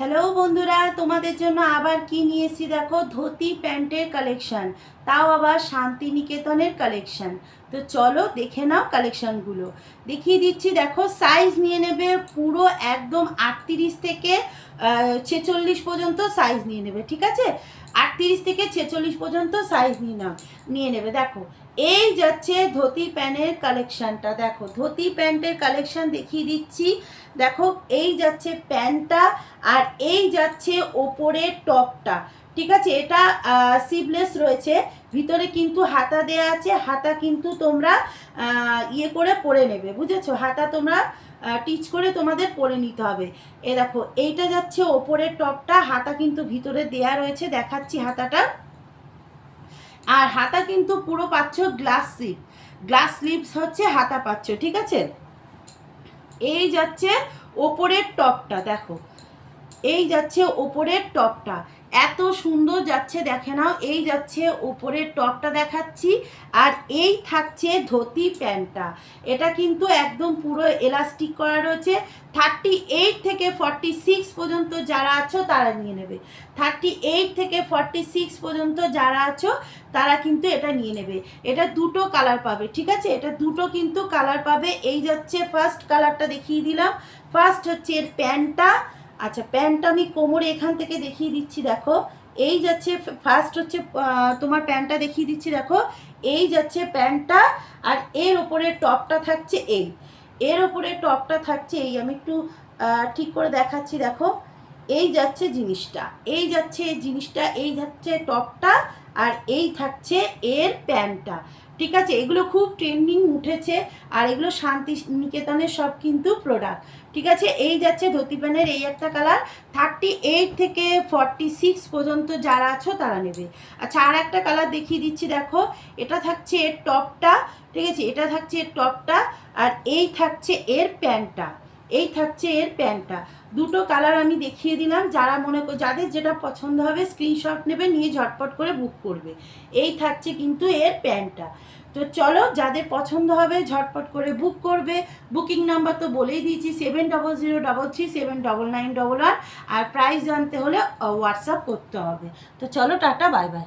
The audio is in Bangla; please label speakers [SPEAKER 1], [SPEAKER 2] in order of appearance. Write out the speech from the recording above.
[SPEAKER 1] হ্যালো বন্ধুরা, তোমাদের জন্য আবার কি নিয়ে এসেছি দেখো, ধুতি প্যান্টের কালেকশন, তাও আবার শান্তিনিকেতনের কালেকশন। তো চলো দেখে নাও কালেকশনগুলো, দেখিয়ে দিচ্ছি। দেখো সাইজ নিয়ে নেবে পুরো একদম 38 থেকে 46 পর্যন্ত সাইজ নিয়ে নেবে, ঠিক আছে? 38 থেকে 46 পর্যন্ত সাইজ নিয়ে নেবে। দেখো এই যাচ্ছে ধুতি প্যান্টের কালেকশনটা, দেখো ধুতি প্যান্টের কালেকশন দেখিয়ে দিচ্ছি। দেখো এই যাচ্ছে প্যান্টটা, আর এই যাচ্ছে ওপরের টপটা, ঠিক আছে? এটা সিভলেস রয়েছে, ভিতরে কিন্তু হাতা দেয়া আছে। হাতা কিন্তু তোমরা ইয়ে করে পরে নেবে, বুঝেছো? হাতা তোমরা টিচ করে তোমাদের পরে নিতে হবে। এ দেখো এইটা যাচ্ছে ওপরের টপটা, হাতা কিন্তু ভিতরে দেয়া রয়েছে, দেখাচ্ছি হাতাটা। আর হাতা কিন্তু পুরো পাচ্ছ গ্লাস স্লিভস হচ্ছে হাতা পাচ্ছ, ঠিক আছে? এই যাচ্ছে ওপরের টপটা, দেখো এই যাচ্ছে ওপরের টপটা, এত সুন্দর যাচ্ছে, দেখে নাও। এই যাচ্ছে ওপরের টপটা দেখাচ্ছি, আর এই থাকছে ধুতি প্যান্টটা। এটা কিন্তু একদম পুরো এলাস্টিক করা রয়েছে। 38 থেকে 46 পর্যন্ত যারা আছো তারা নিয়ে নেবে। 38 থেকে 46 পর্যন্ত যারা আছো তারা কিন্তু এটা নিয়ে নেবে। এটা দুটো কালার পাবে, ঠিক আছে? এটা দুটো কিন্তু কালার পাবে। এই যাচ্ছে ফার্স্ট কালারটা দেখিয়ে দিলাম, ফার্স্ট হচ্ছে এর প্যান্টটা। আচ্ছা, প্যান্টটা আমি কোমরে এখান থেকে দেখিয়ে দিচ্ছি, দেখো এই যাচ্ছে ফার্স্ট হচ্ছে তোমার প্যান্টটা দেখিয়ে দিচ্ছি, দেখো এই যাচ্ছে প্যান্টটা। আর এর ওপরে টপটা থাকছে এর ওপরে টপটা থাকছে আমি একটু ঠিক করে দেখাচ্ছি। দেখো এই যাচ্ছে জিনিসটা, এই যাচ্ছে টপটা, আর এই থাকছে এর প্যান্টটা, ঠিক আছে? এগুলো খুব ট্রেন্ডিং উঠেছে, আর এগুলো শান্তিনিকেতনের সব কিন্তু প্রোডাক্ট, ঠিক আছে? এই যাচ্ছে ধুতি প্যান্টের এই একটা কালার। 38 থেকে 46 পর্যন্ত যারা আছো তারা নেবে। আচ্ছা, আর একটা কালার দেখিয়ে দিচ্ছি, দেখো এটা থাকছে এর টপটা, ঠিক আছে? এটা থাকছে এর টপটা, আর এই থাকছে এর প্যান্টটা, দুটো কালার আমি দেখিয়ে দিলাম। যারা যাদের যেটা পছন্দ হবে স্ক্রিনশট নেবে, নিয়ে ঝটপট করে বুক করবে। এই থাকছে কিন্তু এর প্যান্টটা। তো চলো, যাদের পছন্দ হবে ঝটপট করে বুক করবে। বুকিং নাম্বার তো বলেই দিয়েছি, 7003379911। আর প্রাইস জানতে হলে হোয়াটসঅ্যাপ করতে হবে। তো চলো, টাটা, বাই বাই।